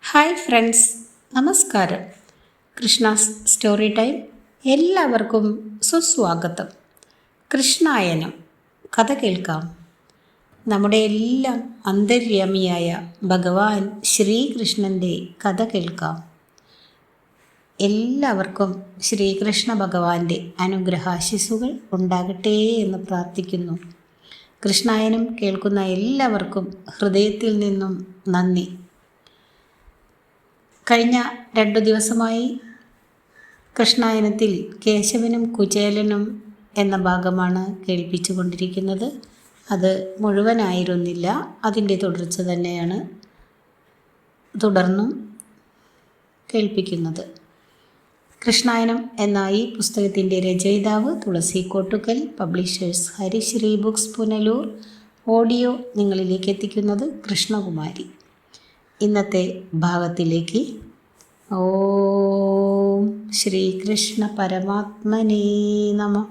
Hi friends, നമസ്കാരം. Krishna's story time എല്ലാവർക്കും സുസ്വാഗതം. കൃഷ്ണായനം കഥ കേൾക്കാം. നമ്മുടെ എല്ലാം അന്തര്യാമിയായ ഭഗവാൻ ശ്രീകൃഷ്ണൻ്റെ കഥ കേൾക്കാം. എല്ലാവർക്കും ശ്രീകൃഷ്ണ ഭഗവാന്റെ അനുഗ്രഹാശിസ്സുകൾ ഉണ്ടാകട്ടെ എന്ന് പ്രാർത്ഥിക്കുന്നു. കൃഷ്ണായനം കേൾക്കുന്ന എല്ലാവർക്കും ഹൃദയത്തിൽ നിന്നും നന്ദി. കഴിഞ്ഞ 2 ദിവസമായി കൃഷ്ണായനത്തിൽ കേശവനും കുചേലനും എന്ന ഭാഗമാണ് കേൾപ്പിച്ചു കൊണ്ടിരിക്കുന്നത്. അത് മുഴുവനായിരുന്നില്ല, അതിൻ്റെ തുടർച്ച തന്നെയാണ് തുടർന്നും കേൾപ്പിക്കുന്നത്. കൃഷ്ണായനം എന്ന ഈ പുസ്തകത്തിൻ്റെ രചയിതാവ് തുളസി കോട്ടുക്കൽ, പബ്ലിഷേഴ്സ് ഹരിശ്രീ ബുക്സ് പുനലൂർ. ഓഡിയോ നിങ്ങളിലേക്ക് എത്തിക്കുന്നത് കൃഷ്ണകുമാരി. ഇന്നത്തെ ഭാഗത്തിലേക്ക്. ഓം ശ്രീകൃഷ്ണ പരമാത്മനേ നമഃ.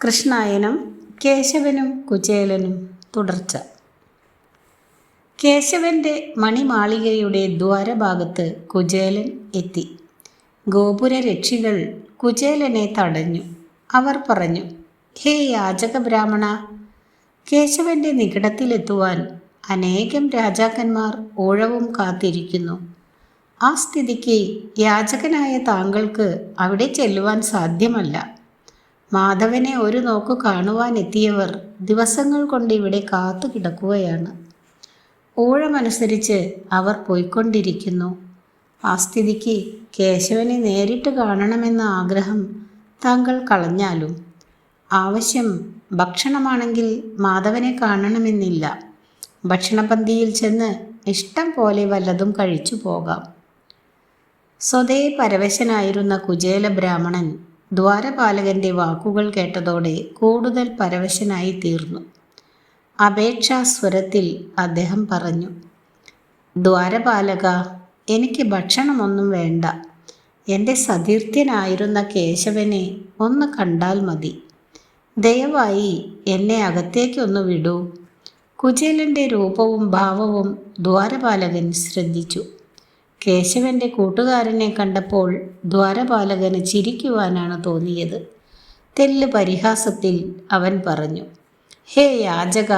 കൃഷ്ണായനം കേശവനും കുചേലനും തുടർച്ച. കേശവൻ്റെ മണിമാളികയുടെ ദ്വാരഭാഗത്ത് കുചേലൻ എത്തി. ഗോപുരരക്ഷികൾ കുചേലനെ തടഞ്ഞു. അവർ പറഞ്ഞു, ഹേ യാചക ബ്രാഹ്മണ, കേശവൻ്റെ നികടത്തിലെത്തുവാൻ അനേകം രാജാക്കന്മാർ ഊഴവും കാത്തിരിക്കുന്നു. ആ സ്ഥിതിക്ക് യാചകനായ താങ്കൾക്ക് അവിടെ ചെല്ലുവാൻ സാധ്യമല്ല. മാധവനെ ഒരു നോക്കു കാണുവാനെത്തിയവർ ദിവസങ്ങൾ കൊണ്ട് ഇവിടെ കാത്തു കിടക്കുകയാണ്. ഊഴമനുസരിച്ച് അവർ പോയിക്കൊണ്ടിരിക്കുന്നു. ആ സ്ഥിതിക്ക് കേശവനെ നേരിട്ട് കാണണമെന്ന ആഗ്രഹം താങ്കൾ കളഞ്ഞാലും, ആവശ്യം ഭക്ഷണമാണെങ്കിൽ മാധവനെ കാണണമെന്നില്ല. ഭക്ഷണപന്തിയിൽ ചെന്ന് ഇഷ്ടം പോലെ വല്ലതും കഴിച്ചു പോകാം. സ്വതേ പരവശനായിരുന്ന കുചേല ബ്രാഹ്മണൻ ദ്വാരപാലകന്റെ വാക്കുകൾ കേട്ടതോടെ കൂടുതൽ പരവശനായി തീർന്നു. അപേക്ഷാസ്വരത്തിൽ അദ്ദേഹം പറഞ്ഞു, ദ്വാരപാലക, എനിക്ക് ഭക്ഷണമൊന്നും വേണ്ട. എൻ്റെ സതീർത്ഥ്യനായിരുന്ന കേശവനെ ഒന്ന് കണ്ടാൽ മതി. ദയവായി എന്നെ അകത്തേക്കൊന്ന് വിടൂ. കുചേലൻ്റെ രൂപവും ഭാവവും ദ്വാരപാലകൻ ശ്രദ്ധിച്ചു. കേശവൻ്റെ കൂട്ടുകാരനെ കണ്ടപ്പോൾ ദ്വാരപാലകന് ചിരിക്കുവാനാണ് തോന്നിയത്. തെല്ല് പരിഹാസത്തിൽ അവൻ പറഞ്ഞു, ഹേ യാചക,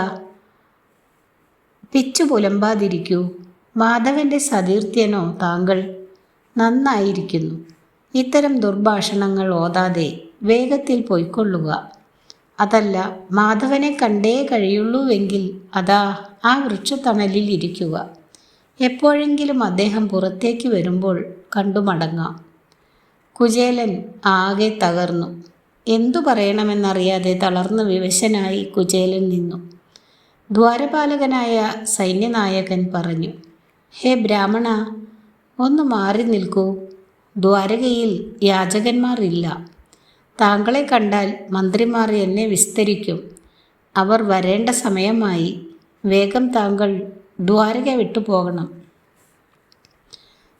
പിച്ചു പുലമ്പാതിരിക്കൂ. മാധവൻ്റെ സതീർത്ഥ്യനോ താങ്കൾ? നന്നായിരിക്കുന്നു. ഇത്തരം ദുർഭാഷണങ്ങൾ ഓതാതെ വേഗത്തിൽ പൊയ്ക്കൊള്ളുക. അതല്ല, മാധവനെ കണ്ടേ കഴിയുള്ളൂവെങ്കിൽ അതാ ആ വൃക്ഷത്തണലിൽ ഇരിക്കുക. എപ്പോഴെങ്കിലും അദ്ദേഹം പുറത്തേക്ക് വരുമ്പോൾ കണ്ടു മടങ്ങാം. കുചേലൻ ആകെ തകർന്നു. എന്തു പറയണമെന്നറിയാതെ തളർന്ന് വിവശനായി കുചേലൻ നിന്നു. ദ്വാരപാലകനായ സൈന്യനായകൻ പറഞ്ഞു, ഹേ ബ്രാഹ്മണ, ഒന്ന് മാറി നിൽക്കൂ. ദ്വാരകയിൽ യാചകന്മാർ ഇല്ല. താങ്കളെ കണ്ടാൽ മന്ത്രിമാർ എന്നെ വിസ്തരിക്കും. അവർ വരേണ്ട സമയമായി. വേഗം താങ്കൾ ദ്വാരക വിട്ടുപോകണം.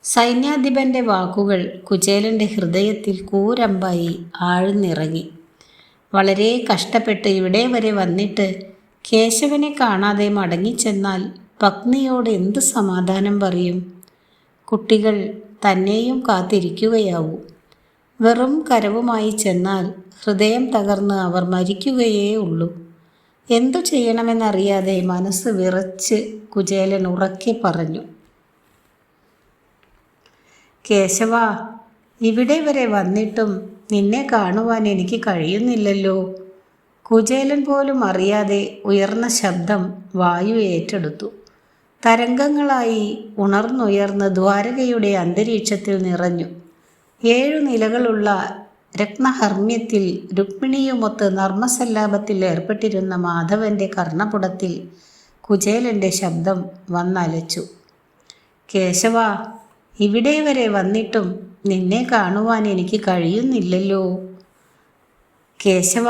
സൈന്യാധിപൻ്റെ വാക്കുകൾ കുചേലൻ്റെ ഹൃദയത്തിൽ കൂരമ്പായി ആഴ്ന്നിറങ്ങി. വളരെ കഷ്ടപ്പെട്ട് ഇവിടെ വരെ വന്നിട്ട് കേശവനെ കാണാതെ മടങ്ങിച്ചെന്നാൽ പത്നിയോട് എന്ത് സമാധാനം പറയും? കുട്ടികൾ തന്നെയും കാത്തിരിക്കുകയാവൂ. വെറും കരവുമായി ചെന്നാൽ ഹൃദയം തകർന്ന് അവർ മരിക്കുകയേ ഉള്ളൂ. എന്തു ചെയ്യണമെന്നറിയാതെ മനസ്സ് വിറച്ച് കുചേലൻ ഉറക്കെ പറഞ്ഞു, കേശവ, ഇവിടെ വരെ വന്നിട്ടും നിന്നെ കാണുവാൻ എനിക്ക് കഴിയുന്നില്ലല്ലോ. കുചേലൻ പോലും അറിയാതെ ഉയർന്ന ശബ്ദം വായു ഏറ്റെടുത്തു. തരംഗങ്ങളായി ഉണർന്നുയർന്ന് ദ്വാരകയുടെ അന്തരീക്ഷത്തിൽ നിറഞ്ഞു. 7 നിലകളുള്ള രത്നഹർമ്മ്യത്തിൽ രുക്മിണിയുമൊത്ത് നർമ്മസല്ലാപത്തിൽ ഏർപ്പെട്ടിരുന്ന മാധവൻ്റെ കർണപുടത്തിൽ കുചേലൻ്റെ ശബ്ദം വന്നലച്ചു, കേശവ, ഇവിടെ വരെ വന്നിട്ടും നിന്നെ കാണുവാൻ എനിക്ക് കഴിയുന്നില്ലല്ലോ. കേശവ,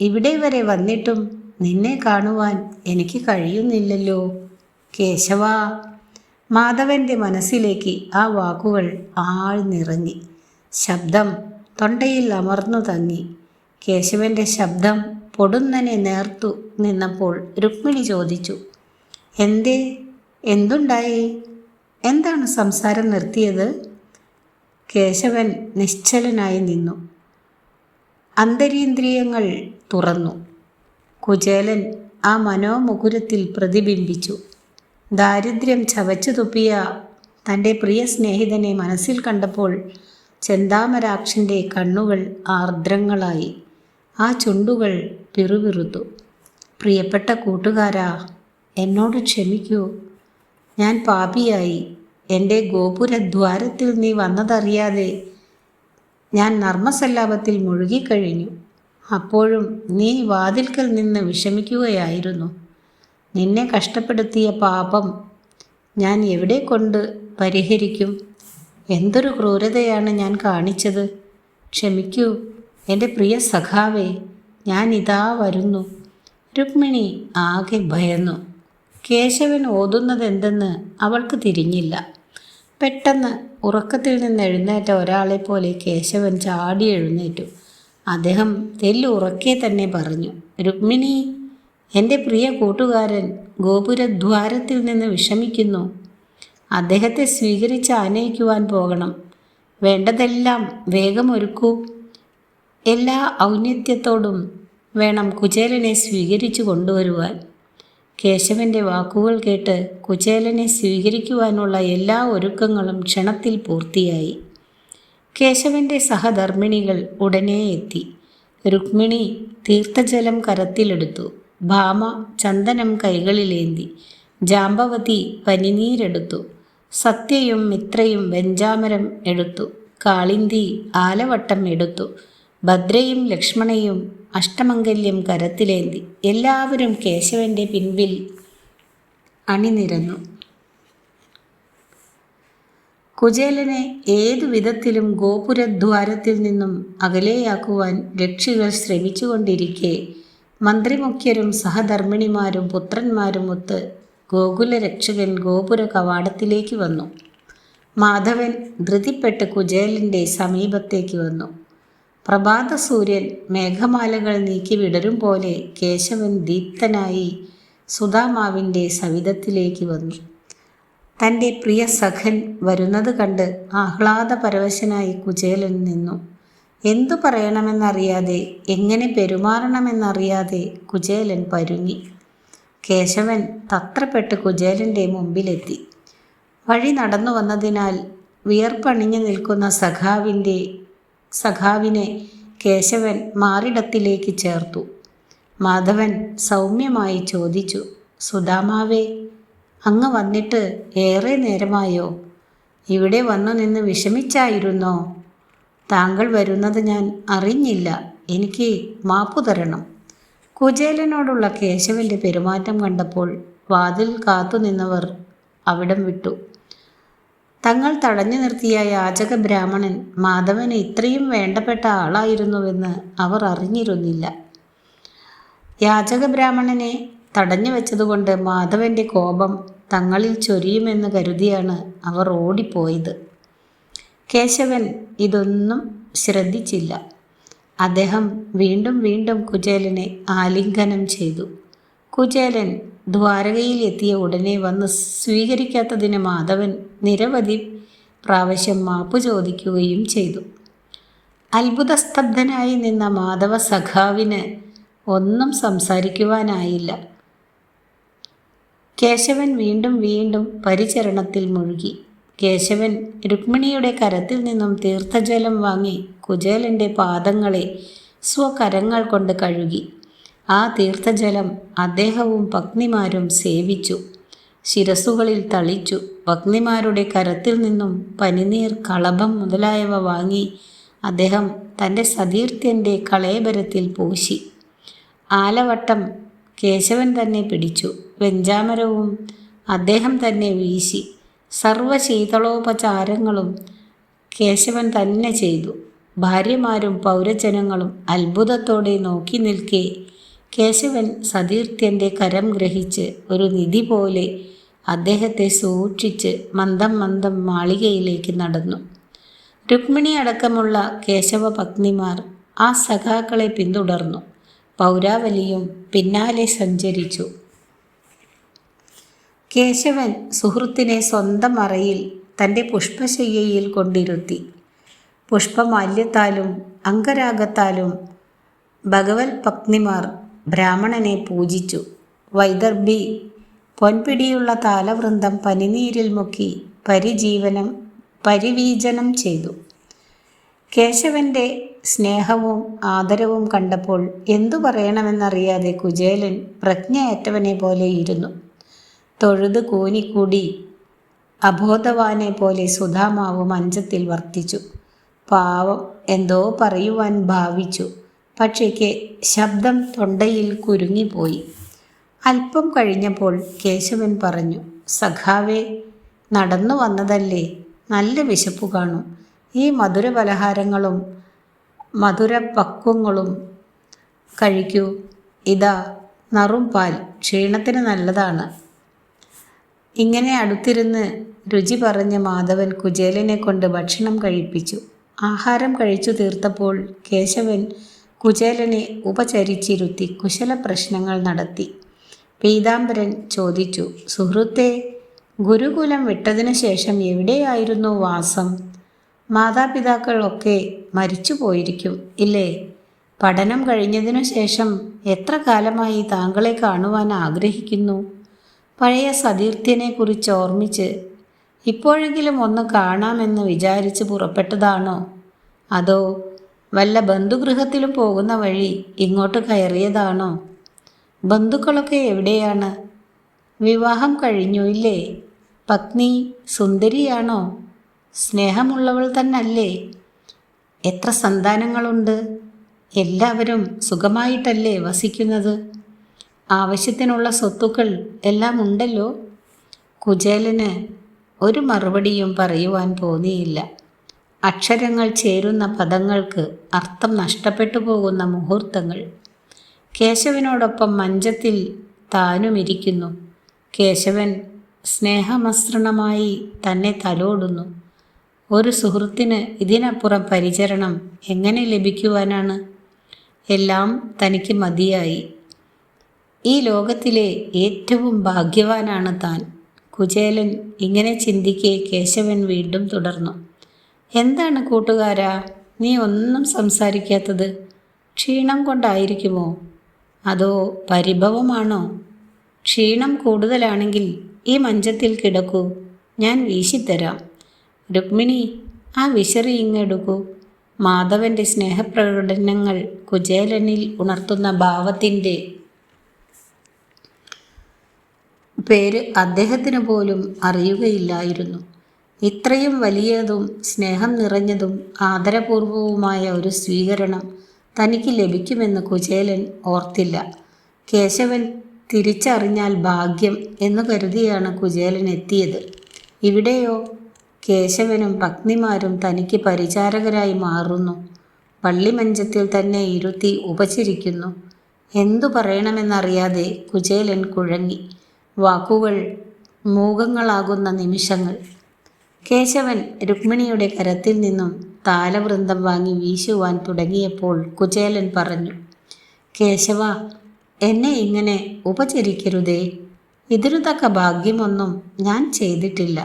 ഇവിടെ വരെ വന്നിട്ടും നിന്നെ കാണുവാൻ എനിക്ക് കഴിയുന്നില്ലല്ലോ. കേശവ. മാധവൻ്റെ മനസ്സിലേക്ക് ആ വാക്കുകൾ ആഴ്ന്നിറങ്ങി. ശബ്ദം തൊണ്ടയിൽ അമർന്നു തങ്ങി. കേശവൻ്റെ ശബ്ദം പൊടുന്നനെ നേർത്തു നിന്നപ്പോൾ രുക്മിണി ചോദിച്ചു, എന്തേ, എന്തുണ്ടായി? എന്താണ് സംസാരം നിർത്തിയത്? കേശവൻ നിശ്ചലനായി നിന്നു. അന്തരീന്ദ്രിയങ്ങൾ തുറന്നു. കുചേലൻ ആ മനോമുകുരത്തിൽ പ്രതിബിംബിച്ചു. ദാരിദ്ര്യം ചവച്ചു തുപ്പിയ തൻ്റെ പ്രിയ സ്നേഹിതനെ മനസ്സിൽ കണ്ടപ്പോൾ ചെന്താമരാക്ഷൻ്റെ കണ്ണുകൾ ആർദ്രങ്ങളായി. ആ ചുണ്ടുകൾ പിറുപിറുത്തു. പ്രിയപ്പെട്ട കൂട്ടുകാരാ, എന്നോട് ക്ഷമിക്കൂ. ഞാൻ പാപിയായി. എൻ്റെ ഗോപുരദ്വാരത്തിൽ നീ വന്നതറിയാതെ ഞാൻ നർമ്മസല്ലാപത്തിൽ മുഴുകിക്കഴിഞ്ഞു. അപ്പോഴും നീ വാതിൽക്കൽ നിന്ന് വിഷമിക്കുകയായിരുന്നു. നിന്നെ കഷ്ടപ്പെടുത്തിയ പാപം ഞാൻ എവിടെ കൊണ്ട് പരിഹരിക്കും? എന്തൊരു ക്രൂരതയാണ് ഞാൻ കാണിച്ചത്! ക്ഷമിക്കൂ എൻ്റെ പ്രിയ സഖാവേ, ഞാൻ ഇതാ വരുന്നു. രുക്മിണി ആകെ ഭയന്നു. കേശവൻ ഓതുന്നതെന്തെന്ന് അവൾക്ക് തിരിഞ്ഞില്ല. പെട്ടെന്ന് ഉറക്കത്തിൽ നിന്ന് എഴുന്നേറ്റ ഒരാളെപ്പോലെ കേശവൻ ചാടി എഴുന്നേറ്റു. അദ്ദേഹം തെല്ലുറക്കെ തന്നെ പറഞ്ഞു, രുക്മിണി, എൻ്റെ പ്രിയ കൂട്ടുകാരൻ ഗോപുരദ്വാരത്തിൽ നിന്ന് വിഷമിക്കുന്നു. അദ്ദേഹത്തെ സ്വീകരിച്ച് ആനയിക്കുവാൻ പോകണം. വേണ്ടതെല്ലാം വേഗം ഒരുക്കൂ. എല്ലാ ഔന്നത്യത്തോടും വേണം കുചേലനെ സ്വീകരിച്ചു കൊണ്ടുവരുവാൻ. കേശവൻ്റെ വാക്കുകൾ കേട്ട് കുചേലനെ സ്വീകരിക്കുവാനുള്ള എല്ലാ ഒരുക്കങ്ങളും ക്ഷണത്തിൽ പൂർത്തിയായി. കേശവൻ്റെ സഹധർമ്മിണികൾ ഉടനെ എത്തി. രുക്മിണി തീർത്ഥജലം കരത്തിലെടുത്തു. ഭാമ ചന്ദനം കൈകളിലേന്തി. ജാമ്പവതി പനിനീരെടുത്തു. സത്യയും മിത്രയും വെഞ്ചാമരം എടുത്തു. കാളിന്തി ആലവട്ടം എടുത്തു. ഭദ്രയും ലക്ഷ്മണയും അഷ്ടമംഗല്യം കരത്തിലേന്തി. എല്ലാവരും കേശവൻ്റെ പിൻപിൽ അണിനിരന്നു. കുചേലനെ ഏതു വിധത്തിലും ഗോപുരദ്വാരത്തിൽ നിന്നും അകലെയാക്കുവാൻ രക്ഷികൾ ശ്രമിച്ചുകൊണ്ടിരിക്കെ മന്ത്രിമുഖ്യരും സഹധർമ്മിണിമാരും പുത്രന്മാരും ഒത്ത് ഗോകുലരക്ഷകൻ ഗോപുര കവാടത്തിലേക്ക് വന്നു. മാധവൻ ധൃതിപ്പെട്ട് കുചേലൻ്റെ സമീപത്തേക്ക് വന്നു. പ്രഭാതസൂര്യൻ മേഘമാലകൾ നീക്കി വിടരും പോലെ കേശവൻ ദീപ്തനായി സുധാമാവിൻ്റെ സവിധത്തിലേക്ക് വന്നു. തൻ്റെ പ്രിയ സഖൻ വരുന്നത് കണ്ട് ആഹ്ലാദപരവശനായി കുചേലൻ നിന്നു. എന്തു പറയണമെന്നറിയാതെ, എങ്ങനെ പെരുമാറണമെന്നറിയാതെ കുചേലൻ പരുങ്ങി. കേശവൻ തത്രപ്പെട്ട് കുചേലൻ്റെ മുമ്പിലെത്തി. വഴി നടന്നു വന്നതിനാൽ വിയർപ്പണിഞ്ഞു നിൽക്കുന്ന സഖാവിനെ കേശവൻ മാറിടത്തിലേക്ക് ചേർത്തു. മാധവൻ സൗമ്യമായി ചോദിച്ചു, സുധാമാവേ, അങ്ങ് വന്നിട്ട് ഏറെ നേരമായോ? ഇവിടെ വന്നു നിന്ന് വിഷമിച്ചായിരുന്നോ? താങ്കൾ വരുന്നത് ഞാൻ അറിഞ്ഞില്ല. എനിക്ക് മാപ്പു തരണം. കുചേലനോടുള്ള കേശവൻ്റെ പെരുമാറ്റം കണ്ടപ്പോൾ വാതിൽ കാത്തുനിന്നവർ അവിടം വിട്ടു. തങ്ങൾ തടഞ്ഞു നിർത്തിയ യാചക ബ്രാഹ്മണൻ മാധവന് ഇത്രയും വേണ്ടപ്പെട്ട ആളായിരുന്നുവെന്ന് അവർ അറിഞ്ഞിരുന്നില്ല. യാചക ബ്രാഹ്മണനെ തടഞ്ഞു വെച്ചതുകൊണ്ട് മാധവൻ്റെ കോപം തങ്ങളിൽ ചൊരിയുമെന്ന് കരുതിയാണ് അവർ ഓടിപ്പോയത്. കേശവൻ ഇതൊന്നും ശ്രദ്ധിച്ചില്ല. അദ്ദേഹം വീണ്ടും വീണ്ടും കുചേലനെ ആലിംഗനം ചെയ്തു. കുചേലൻ ദ്വാരകയിൽ എത്തിയ ഉടനെ വന്ന് സ്വീകരിക്കാത്തതിന് മാധവൻ നിരവധി പ്രാവശ്യം മാപ്പു ചോദിക്കുകയും ചെയ്തു. അത്ഭുതസ്തബ്ധനായി നിന്ന മാധവ സഖാവിന് ഒന്നും സംസാരിക്കുവാനായില്ല. കേശവൻ വീണ്ടും വീണ്ടും പരിചരണത്തിൽ മുഴുകി. കേശവൻ രുക്മിണിയുടെ കരത്തിൽ നിന്നും തീർത്ഥജലം വാങ്ങി കുചേലൻ്റെ പാദങ്ങളെ സ്വകരങ്ങൾ കൊണ്ട് കഴുകി. ആ തീർത്ഥജലം അദ്ദേഹവും പത്നിമാരും സേവിച്ചു, ശിരസുകളിൽ തളിച്ചു. പത്നിമാരുടെ കരത്തിൽ നിന്നും പനിനീർ, കളഭം മുതലായവ വാങ്ങി അദ്ദേഹം തൻ്റെ സതീർത്ഥ്യൻ്റെ കളേബരത്തിൽ പൂശി. ആലവട്ടം കേശവൻ തന്നെ പിടിച്ചു. വെഞ്ചാമരവും അദ്ദേഹം തന്നെ വീശി. സർവശീതളോപചാരങ്ങളും കേശവൻ തന്നെ ചെയ്തു. ഭാര്യമാരും പൗരജനങ്ങളും അത്ഭുതത്തോടെ നോക്കി നിൽക്കെ കേശവൻ സതീർത്ഥ്യൻ്റെ കരം ഗ്രഹിച്ച് ഒരു നിധി പോലെ അദ്ദേഹത്തെ സൂക്ഷിച്ച് മന്ദം മന്ദം മാളികയിലേക്ക് നടന്നു. രുക്മിണി അടക്കമുള്ള കേശവ പത്നിമാർ ആ സഖാക്കളെ പിന്തുടർന്നു. പൗരാവലിയും പിന്നാലെ സഞ്ചരിച്ചു. കേശവൻ സുഹൃത്തിനെ സ്വന്തം അറയിൽ തൻ്റെ പുഷ്പശയ്യയിൽ കൊണ്ടിരുത്തി. പുഷ്പമാല്യത്താലും അംഗരാഗത്താലും ഭഗവത് പത്നിമാർ ബ്രാഹ്മണനെ പൂജിച്ചു. വൈദർഭി പൊൻപിടിയുള്ള താലവൃന്ദം പനിനീരിൽ മുക്കി പരിവീജനം ചെയ്തു. കേശവൻ്റെ സ്നേഹവും ആദരവും കണ്ടപ്പോൾ എന്തു പറയണമെന്നറിയാതെ കുചേലൻ പ്രജ്ഞയറ്റവനെ പോലെ ഇരുന്നു. തൊഴുത് കൂനിക്കൂടി അബോധവാനെ പോലെ സുധാമാവ് മഞ്ചത്തിൽ വർത്തിച്ചു. പാവം എന്തോ പറയുവാൻ ഭാവിച്ചു. പക്ഷേ ശബ്ദം തൊണ്ടയിൽ കുരുങ്ങിപ്പോയി. അല്പം കഴിഞ്ഞപ്പോൾ കേശവൻ പറഞ്ഞു, സഖാവേ, നടന്നു വന്നതല്ലേ, നല്ല വിശപ്പു കാണും. ഈ മധുര പലഹാരങ്ങളും മധുരപക്വങ്ങളും കഴിക്കൂ. ഇതാ നറും പാൽ, ക്ഷീണത്തിന് നല്ലതാണ്. ഇങ്ങനെ അടുത്തിരുന്ന് രുചി പറഞ്ഞ മാധവൻ കുചേലനെ കൊണ്ട് ഭക്ഷണം കഴിപ്പിച്ചു. ആഹാരം കഴിച്ചു തീർത്തപ്പോൾ കേശവൻ കുചേലനെ ഉപചരിച്ചിരുത്തി കുശല പ്രശ്നങ്ങൾ നടത്തി. പീതാംബരൻ ചോദിച്ചു, സുഹൃത്തെ, ഗുരുകുലം വിട്ടതിനു ശേഷം എവിടെയായിരുന്നു വാസം? മാതാപിതാക്കൾ ഒക്കെ മരിച്ചു പോയിരിക്കും ഇല്ലേ? പഠനം കഴിഞ്ഞതിനു ശേഷം എത്ര കാലമായി താങ്കളെ കാണുവാൻ ആഗ്രഹിക്കുന്നു? പഴയ സതീർത്ഥ്യനെ കുറിച്ച് ഓർമ്മിച്ച് ഇപ്പോഴെങ്കിലും ഒന്ന് കാണാമെന്ന് വിചാരിച്ച് പുറപ്പെട്ടതാണോ? അതോ വല്ല ബന്ധുഗൃഹത്തിലും പോകുന്ന വഴി ഇങ്ങോട്ട് കയറിയതാണോ? ബന്ധുക്കളൊക്കെ എവിടെയാണ്? വിവാഹം കഴിഞ്ഞു ഇല്ലേ? പത്നി സുന്ദരിയാണോ? സ്നേഹമുള്ളവൾ തന്നല്ലേ? എത്ര സന്താനങ്ങളുണ്ട്? എല്ലാവരും സുഖമായിട്ടല്ലേ വസിക്കുന്നത്? ആവശ്യത്തിനുള്ള സ്വത്തുക്കൾ എല്ലാം ഉണ്ടല്ലോ. കുചേലന് ഒരു മറുപടിയും പറയുവാൻ തോന്നിയില്ല. അക്ഷരങ്ങൾ ചേരുന്ന പദങ്ങൾക്ക് അർത്ഥം നഷ്ടപ്പെട്ടു പോകുന്ന മുഹൂർത്തങ്ങൾ. കേശവനോടൊപ്പം മഞ്ചത്തിൽ താനുമിരിക്കുന്നു. കേശവൻ സ്നേഹമസൃണമായി തന്നെ തലോടുന്നു. ഒരു സുഹൃത്തിന് ഇതിനപ്പുറം പരിചരണം എങ്ങനെ ലഭിക്കുവാനാണ്? എല്ലാം തനിക്ക് മതിയായി. ഈ ലോകത്തിലെ ഏറ്റവും ഭാഗ്യവാനാണ് താൻ. കുചേലൻ ഇങ്ങനെ ചിന്തിക്കെ കേശവൻ വീണ്ടും തുടർന്നു, എന്താണ് കൂട്ടുകാരാ, നീ ഒന്നും സംസാരിക്കാത്തത്? ക്ഷീണം കൊണ്ടായിരിക്കുമോ? അതോ പരിഭവമാണോ? ക്ഷീണം കൂടുതലാണെങ്കിൽ ഈ മഞ്ചത്തിൽ കിടക്കൂ, ഞാൻ വീശിത്തരാം. രുക്മിണി, ആ വിശറി ഇങ്ങെടുക്കൂ. മാധവൻ്റെ സ്നേഹപ്രകടനങ്ങൾ കുചേലനിൽ ഉണർത്തുന്ന ഭാവത്തിൻ്റെ പേര് അദ്ദേഹത്തിന് പോലും അറിയുകയില്ലായിരുന്നു. ഇത്രയും വലിയതും സ്നേഹം നിറഞ്ഞതും ആദരപൂർവവുമായ ഒരു സ്വീകരണം തനിക്ക് ലഭിക്കുമെന്ന് കുചേലൻ ഓർത്തില്ല. കേശവൻ തിരിച്ചറിഞ്ഞാൽ ഭാഗ്യം എന്നു കരുതിയാണ് കുചേലൻ എത്തിയത്. ഇവിടെയോ കേശവനും പത്നിമാരും തനിക്ക് പരിചാരകരായി മാറുന്നു. പള്ളിമഞ്ചത്തിൽ തന്നെ ഇരുത്തി ഉപചരിക്കുന്നു. എന്തു പറയണമെന്നറിയാതെ കുചേലൻ കുഴങ്ങി. വാക്കുകൾ മൂകങ്ങളാകുന്ന നിമിഷങ്ങൾ. കേശവൻ രുക്മിണിയുടെ കരത്തിൽ നിന്നും താലവൃന്ദം വാങ്ങി വീശുവാൻ തുടങ്ങിയപ്പോൾ കുചേലൻ പറഞ്ഞു, കേശവ, എന്നെ ഇങ്ങനെ ഉപചരിക്കരുതേ. ഇതിനു തക്ക ഭാഗ്യമൊന്നും ഞാൻ ചെയ്തിട്ടില്ല.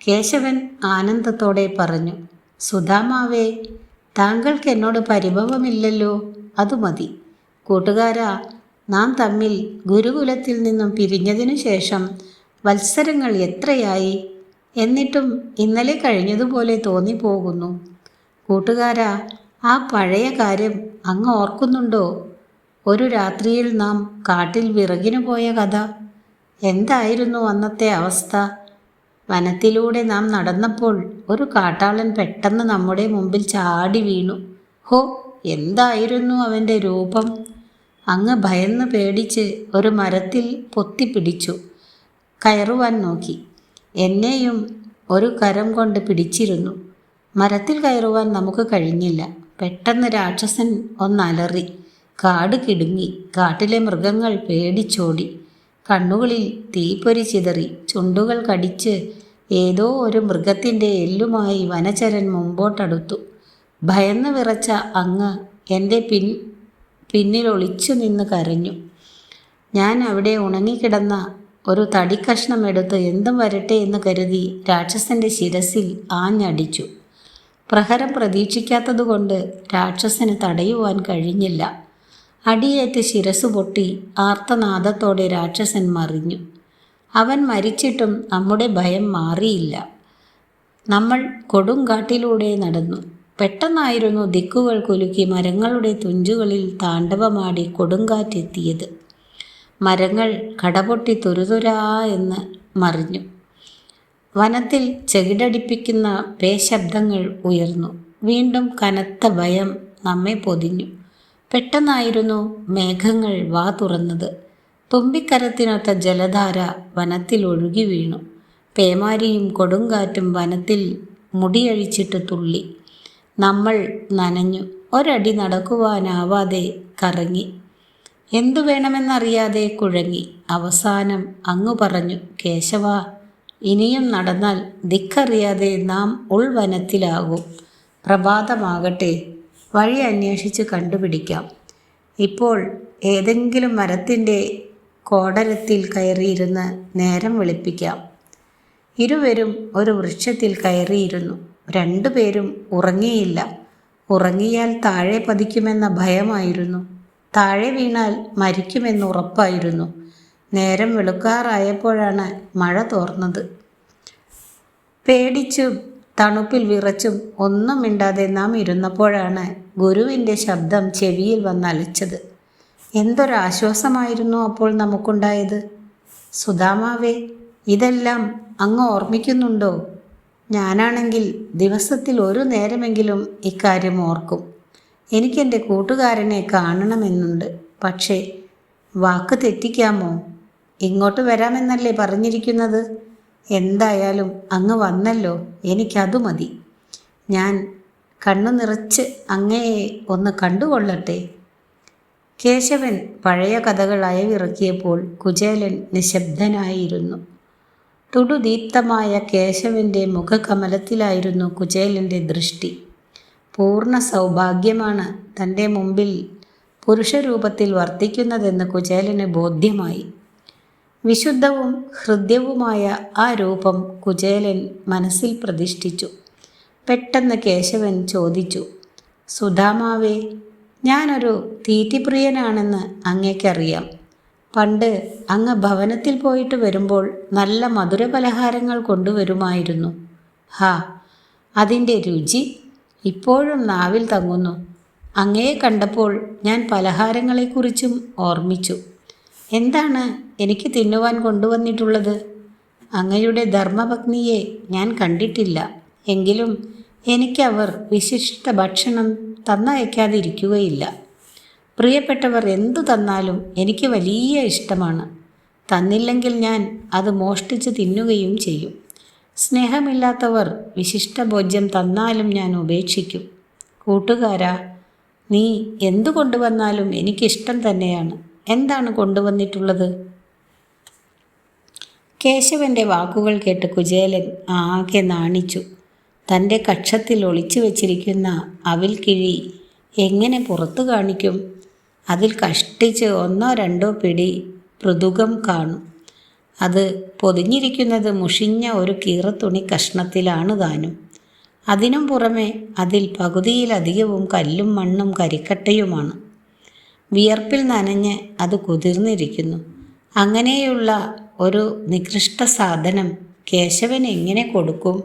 കേശവൻ ആനന്ദത്തോടെ പറഞ്ഞു, സുധാമാവേ, താങ്കൾക്ക് എന്നോട് പരിഭവമില്ലല്ലോ, അതു മതി. കൂട്ടുകാരാ, നാം തമ്മിൽ ഗുരുകുലത്തിൽ നിന്നും പിരിഞ്ഞതിനു ശേഷം വത്സരങ്ങൾ എത്രയായി? എന്നിട്ടും ഇന്നലെ കഴിഞ്ഞതുപോലെ തോന്നിപ്പോകുന്നു. കൂട്ടുകാരാ, ആ പഴയ കാര്യം അങ്ങ് ഓർക്കുന്നുണ്ടോ? ഒരു രാത്രിയിൽ നാം കാട്ടിൽ വിറകിനു പോയ കഥ. എന്തായിരുന്നു അന്നത്തെ അവസ്ഥ? വനത്തിലൂടെ നാം നടന്നപ്പോൾ ഒരു കാട്ടാളൻ പെട്ടെന്ന് നമ്മുടെ മുമ്പിൽ ചാടി വീണു. ഹോ, എന്തായിരുന്നു അവൻ്റെ രൂപം! അങ്ങ് ഭയന്ന് പേടിച്ച് ഒരു മരത്തിൽ പൊത്തിപ്പിടിച്ചു. കയറുവാൻ നോക്കി. എന്നെയും ഒരു കരം കൊണ്ട് പിടിച്ചിരുന്നു. മരത്തിൽ കയറുവാൻ നമുക്ക് കഴിഞ്ഞില്ല. പെട്ടെന്ന് രാക്ഷസൻ ഒന്നലറി. കാട് കിടുങ്ങി. കാട്ടിലെ മൃഗങ്ങൾ പേടിച്ചോടി. കണ്ണുകളിൽ തീപ്പൊരി ചിതറി. ചുണ്ടുകൾ കടിച്ച് ഏതോ ഒരു മൃഗത്തിൻ്റെ എല്ലുമായി വനചരൻ മുമ്പോട്ടടുത്തു. ഭയന്ന് വിറച്ച അങ്ങ് എൻ്റെ പിന്നിൽ ഒളിച്ചു നിന്ന് കരഞ്ഞു. ഞാൻ അവിടെ ഉണങ്ങിക്കിടന്ന ഒരു തടിക്കഷ്ണം എടുത്ത് എന്തും വരട്ടെ എന്ന് കരുതി രാക്ഷസന്റെ ശിരസിൽ ആഞ്ഞടിച്ചു. പ്രഹരം പ്രതീക്ഷിക്കാത്തതുകൊണ്ട് രാക്ഷസന് തടയുവാൻ കഴിഞ്ഞില്ല. അടിയേറ്റ് ശിരസ് പൊട്ടി ആർത്തനാദത്തോടെ രാക്ഷസൻ മറിഞ്ഞു. അവൻ മരിച്ചിട്ടും നമ്മുടെ ഭയം മാറിയില്ല. നമ്മൾ കൊടുങ്കാട്ടിലൂടെ നടന്നു. പെട്ടെന്നായിരുന്നു ദിക്കുകൾ കുലുക്കി മരങ്ങളുടെ തുഞ്ചുകളിൽ താണ്ഡവമാടി കൊടുങ്കാറ്റെത്തിയത്. മരങ്ങൾ കടപൊട്ടി തുരുതുരാ എന്ന് മറിഞ്ഞു. വനത്തിൽ ചെകിടടിപ്പിക്കുന്ന പേശബ്ദങ്ങൾ ഉയർന്നു. വീണ്ടും കനത്ത ഭയം നമ്മെ പൊതിഞ്ഞു. പെട്ടെന്നായിരുന്നു മേഘങ്ങൾ വാ തുറന്നത്. തുമ്പിക്കരത്തിനൊത്ത ജലധാര വനത്തിൽ ഒഴുകി വീണു. പേമാരിയും കൊടുങ്കാറ്റും വനത്തിൽ മുടിയഴിച്ചിട്ട് തുള്ളി. നമ്മൾ നനഞ്ഞു. ഒരടി നടക്കുവാനാവാതെ കറങ്ങി. എന്തു വേണമെന്നറിയാതെ കുഴങ്ങി. അവസാനം അങ്ങു പറഞ്ഞു, കേശവ, ഇനിയും നടന്നാൽ ദിക്കറിയാതെ നാം ഉൾവനത്തിലാകും. പ്രഭാതമാകട്ടെ, വഴി അന്വേഷിച്ച് കണ്ടുപിടിക്കാം. ഇപ്പോൾ ഏതെങ്കിലും മരത്തിൻ്റെ കോടരത്തിൽ കയറിയിരുന്ന് നേരം വെളുപ്പിക്കാം. ഇരുവരും ഒരു വൃക്ഷത്തിൽ കയറിയിരുന്നു. രണ്ടുപേരും ഉറങ്ങിയില്ല. ഉറങ്ങിയാൽ താഴെ പതിക്കുമെന്ന ഭയമായിരുന്നു. താഴെ വീണാൽ മരിക്കുമെന്നുറപ്പായിരുന്നു. നേരം വെളുക്കാറായപ്പോഴാണ് മഴ തോർന്നത്. പേടിച്ചും തണുപ്പിൽ വിറച്ചും ഒന്നും മിണ്ടാതെ നാം ഇരുന്നപ്പോഴാണ് ഗുരുവിൻ്റെ ശബ്ദം ചെവിയിൽ വന്നലച്ചത്. എന്തൊരാശ്വാസമായിരുന്നു അപ്പോൾ നമുക്കുണ്ടായത്. സുധാമാവേ, ഇതെല്ലാം അങ്ങ് ഓർമ്മിക്കുന്നുണ്ടോ? ഞാനാണെങ്കിൽ ദിവസത്തിൽ ഒരു നേരമെങ്കിലും ഇക്കാര്യം ഓർക്കും. എനിക്കെൻ്റെ കൂട്ടുകാരനെ കാണണമെന്നുണ്ട്. പക്ഷേ വാക്ക് തെറ്റിക്കാമോ? ഇങ്ങോട്ട് വരാമെന്നല്ലേ പറഞ്ഞിരിക്കുന്നത്? എന്തായാലും അങ്ങ് വന്നല്ലോ, എനിക്കതു മതി. ഞാൻ കണ്ണു നിറച്ച് അങ്ങയെ ഒന്ന് കണ്ടുകൊള്ളട്ടെ. കേശവൻ പഴയ കഥകൾ അയവിറക്കിയപ്പോൾ കുചേലൻ നിശബ്ദനായിരുന്നു. തുടുദീപ്തമായ കേശവൻ്റെ മുഖകമലത്തിലായിരുന്നു കുചേലൻ്റെ ദൃഷ്ടി. പൂർണ്ണ സൗഭാഗ്യമാണ് തൻ്റെ മുമ്പിൽ പുരുഷരൂപത്തിൽ വർത്തിക്കുന്നതെന്ന് കുചേലന് ബോധ്യമായി. വിശുദ്ധവും ഹൃദ്യവുമായ ആ രൂപം കുചേലൻ മനസ്സിൽ പ്രതിഷ്ഠിച്ചു. പെട്ടെന്ന് കേശവൻ ചോദിച്ചു, സുധാമാവേ, ഞാനൊരു തീറ്റിപ്രിയനാണെന്ന് അങ്ങേക്കറിയാം. പണ്ട് അങ്ങ് ഭവനത്തിൽ പോയിട്ട് വരുമ്പോൾ നല്ല മധുരപലഹാരങ്ങൾ കൊണ്ടുവരുമായിരുന്നു. ഹാ, അതിൻ്റെ രുചി ഇപ്പോഴും നാവിൽ തങ്ങുന്നു. അങ്ങയെ കണ്ടപ്പോൾ ഞാൻ പലഹാരങ്ങളെക്കുറിച്ചും ഓർമ്മിച്ചു. എന്താണ് എനിക്ക് തിന്നുവാൻ കൊണ്ടുവന്നിട്ടുള്ളത്? അങ്ങയുടെ ധർമ്മപത്നിയെ ഞാൻ കണ്ടിട്ടില്ല. എങ്കിലും എനിക്കവർ വിശിഷ്ട ഭക്ഷണം തന്നയക്കാതിരിക്കുകയില്ല. പ്രിയപ്പെട്ടവർ എന്തു തന്നാലും എനിക്ക് വലിയ ഇഷ്ടമാണ്. തന്നില്ലെങ്കിൽ ഞാൻ അത് മോഷ്ടിച്ച് തിന്നുകയും ചെയ്യും. സ്നേഹമില്ലാത്തവർ വിശിഷ്ട ഭോജ്യം തന്നാലും ഞാൻ ഉപേക്ഷിക്കും. കൂട്ടുകാരാ, നീ എന്തു കൊണ്ടുവന്നാലും എനിക്കിഷ്ടം തന്നെയാണ്. എന്താണ് കൊണ്ടുവന്നിട്ടുള്ളത്? കേശവൻ്റെ വാക്കുകൾ കേട്ട് കുചേലൻ ആകെ നാണിച്ചു. തൻ്റെ കക്ഷത്തിൽ ഒളിച്ചു വച്ചിരിക്കുന്ന അവിൽക്കിഴി എങ്ങനെ പുറത്തു കാണിക്കും? അതിൽ കഷ്ടിച്ച് 1-2 പിടി പൃഥുകം കാണും. അത് പൊതിഞ്ഞിരിക്കുന്നത് മുഷിഞ്ഞ ഒരു കീറത്തുണി കഷ്ണത്തിലാണ് താനും. അതിനും പുറമെ അതിൽ പകുതിയിലധികവും കല്ലും മണ്ണും കരിക്കട്ടയുമാണ്. വിയർപ്പിൽ നനഞ്ഞ് അത് കുതിർന്നിരിക്കുന്നു. അങ്ങനെയുള്ള ഒരു നികൃഷ്ട സാധനം കേശവൻ എങ്ങനെ കൊടുക്കും?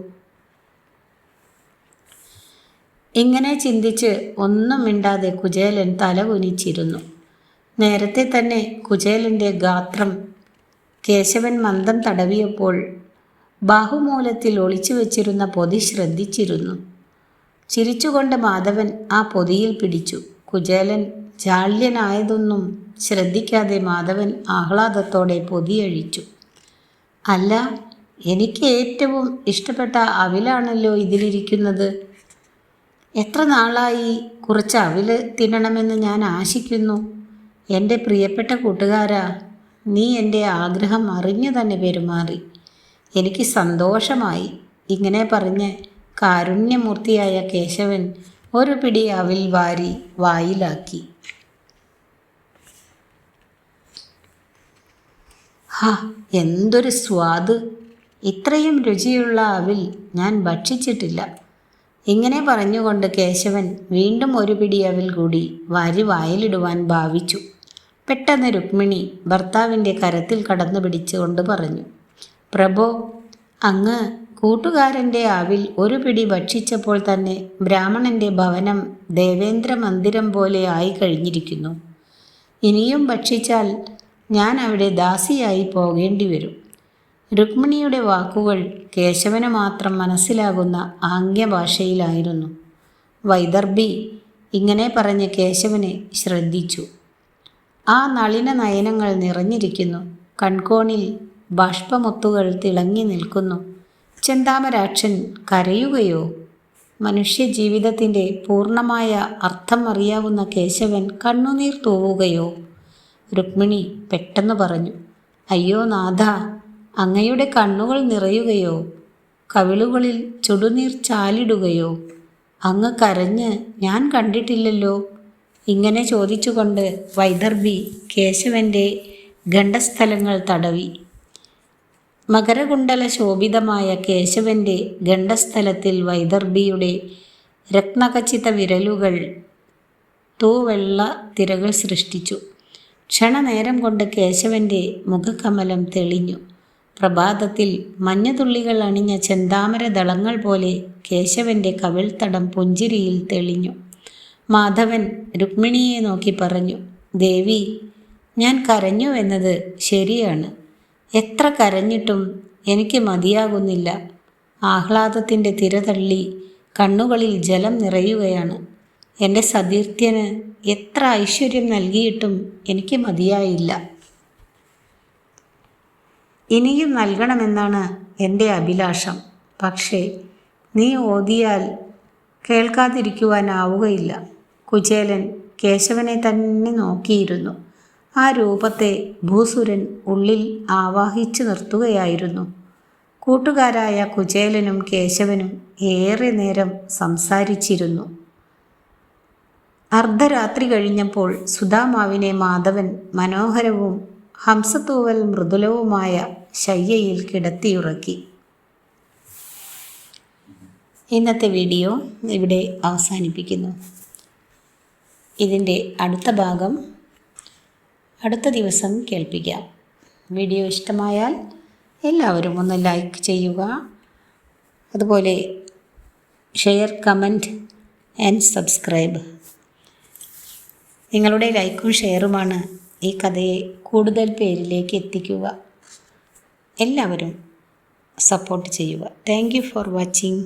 ഇങ്ങനെ ചിന്തിച്ച് ഒന്നും മിണ്ടാതെ കുചേലൻ തലകുനിച്ചിരുന്നു. നേരത്തെ തന്നെ കുചേലൻ്റെ ഗാത്രം കേശവൻ മന്ദം തടവിയപ്പോൾ ബാഹുമൂലത്തിൽ ഒളിച്ചു വച്ചിരുന്ന പൊതി ശ്രദ്ധിച്ചിരുന്നു. ചിരിച്ചുകൊണ്ട് മാധവൻ ആ പൊതിയിൽ പിടിച്ചു. കുചേലൻ ജാള്യനായതൊന്നും ശ്രദ്ധിക്കാതെ മാധവൻ ആഹ്ലാദത്തോടെ പൊതിയഴിച്ചു. അല്ല, എനിക്ക് ഏറ്റവും ഇഷ്ടപ്പെട്ട അവിലാണല്ലോ ഇതിലിരിക്കുന്നത്. എത്ര നാളായി കുറച്ച് അവില് തിന്നണമെന്ന് ഞാൻ ആശിക്കുന്നു. എൻ്റെ പ്രിയപ്പെട്ട കൂട്ടുകാരാ, നീ എൻ്റെ ആഗ്രഹം അറിഞ്ഞു തന്നെ പെരുമാറി. എനിക്ക് സന്തോഷമായി. ഇങ്ങനെ പറഞ്ഞ് കാരുണ്യമൂർത്തിയായ കേശവൻ ഒരു പിടി അവിൽ വാരി വായിലാക്കി. ഹാ, എന്തൊരു സ്വാദ്! ഇത്രയും രുചിയുള്ള അവിൽ ഞാൻ ഭക്ഷിച്ചിട്ടില്ല. ഇങ്ങനെ പറഞ്ഞുകൊണ്ട് കേശവൻ വീണ്ടും ഒരു പിടി അവിൽ കൂടി വാരി വായിലിടുവാൻ ഭാവിച്ചു. പെട്ടെന്ന് രുക്മിണി ഭർത്താവിൻ്റെ കരത്തിൽ കടന്നു പിടിച്ചുകൊണ്ട് പറഞ്ഞു, പ്രഭോ, അങ്ങ് കൂട്ടുകാരൻ്റെ അവിൽ ഒരു പിടി ഭക്ഷിച്ചപ്പോൾ തന്നെ ബ്രാഹ്മണൻ്റെ ഭവനം ദേവേന്ദ്ര മന്ദിരം പോലെ ആയി കഴിഞ്ഞിരിക്കുന്നു. ഇനിയും ഭക്ഷിച്ചാൽ ഞാൻ അവിടെ ദാസിയായി പോകേണ്ടി വരും. രുക്മിണിയുടെ വാക്കുകൾ കേശവന് മാത്രം മനസ്സിലാകുന്ന ആംഗ്യഭാഷയിലായിരുന്നു. വൈദർഭി ഇങ്ങനെ പറഞ്ഞ് കേശവനെ ശ്രദ്ധിച്ചു. ആ നളിന നയനങ്ങൾ നിറഞ്ഞിരിക്കുന്നു. കൺകോണിൽ ബാഷ്പമുത്തുകൾ തിളങ്ങി നിൽക്കുന്നു. ചെന്താമരാക്ഷൻ കരയുകയോ? മനുഷ്യജീവിതത്തിൻ്റെ പൂർണ്ണമായ അർത്ഥം അറിയാവുന്ന കേശവൻ കണ്ണുനീർ തൂവുകയോ? രുക്മിണി പെട്ടെന്ന് പറഞ്ഞു, അയ്യോ നാഥ, അങ്ങയുടെ കണ്ണുകൾ നിറയുകയോ? കവിളുകളിൽ ചുടുനീർ ചാലിടുകയോ? അങ്ങ് കരഞ്ഞ് ഞാൻ കണ്ടിട്ടില്ലല്ലോ. ഇങ്ങനെ ചോദിച്ചുകൊണ്ട് വൈദർഭി കേശവൻ്റെ ഗണ്ഡസ്ഥലങ്ങൾ തടവി. മകരകുണ്ടല ശോഭിതമായ കേശവൻ്റെ ഗണ്ഡസ്ഥലത്തിൽ വൈദർഭിയുടെ രത്നഖചിത വിരലുകൾ തൂവെള്ള തിരകൾ സൃഷ്ടിച്ചു. ക്ഷണനേരം കൊണ്ട് കേശവൻ്റെ മുഖകമലം തെളിഞ്ഞു. പ്രഭാതത്തിൽ മഞ്ഞുതുള്ളികൾ അണിഞ്ഞ ചെന്താമര ദളങ്ങൾ പോലെ കേശവൻ്റെ കവിൾത്തടം പുഞ്ചിരിയിൽ തെളിഞ്ഞു. മാധവൻ രുക്മിണിയെ നോക്കി പറഞ്ഞു, ദേവി, ഞാൻ കരഞ്ഞുവെന്നത് ശരിയാണ്. എത്ര കരഞ്ഞിട്ടും എനിക്ക് മതിയാകുന്നില്ല. ആഹ്ലാദത്തിൻ്റെ തിര തള്ളി കണ്ണുകളിൽ ജലം നിറയുകയാണ്. എൻ്റെ സതീർത്ഥ്യന് എത്ര ഐശ്വര്യം നൽകിയിട്ടും എനിക്ക് മതിയായില്ല. ഇനിയും നൽകണമെന്നാണ് എൻ്റെ അഭിലാഷം. പക്ഷേ നീ ഓതിയാൽ കേൾക്കാതിരിക്കുവാനാവുകയില്ല. കുചേലൻ കേശവനെ തന്നെ നോക്കിയിരുന്നു. ആ രൂപത്തെ ഭൂസുരൻ ഉള്ളിൽ ആവാഹിച്ചു നിർത്തുകയായിരുന്നു. കൂട്ടുകാരായ കുചേലനും കേശവനും ഏറെ നേരം സംസാരിച്ചിരുന്നു. അർദ്ധരാത്രി കഴിഞ്ഞപ്പോൾ സുധാമാവിനെ മാധവൻ മനോഹരവും ഹംസത്തൂവൽ മൃദുലവുമായ ശയ്യയിൽ കിടത്തിയുറക്കി. ഇന്നത്തെ വീഡിയോ ഇവിടെ അവസാനിപ്പിക്കുന്നു. ഇതിൻ്റെ അടുത്ത ഭാഗം അടുത്ത ദിവസം കേൾപ്പിക്കാം. വീഡിയോ ഇഷ്ടമായാൽ എല്ലാവരും ഒന്ന് ലൈക്ക് ചെയ്യുക. അതുപോലെ ഷെയർ, കമൻറ്റ് ആൻഡ് സബ്സ്ക്രൈബ്. നിങ്ങളുടെ ലൈക്കും ഷെയറുമാണ് ഈ കഥയെ കൂടുതൽ പേരിലേക്ക് എത്തിക്കുക. എല്ലാവരും സപ്പോർട്ട് ചെയ്യുക. Thank you for watching.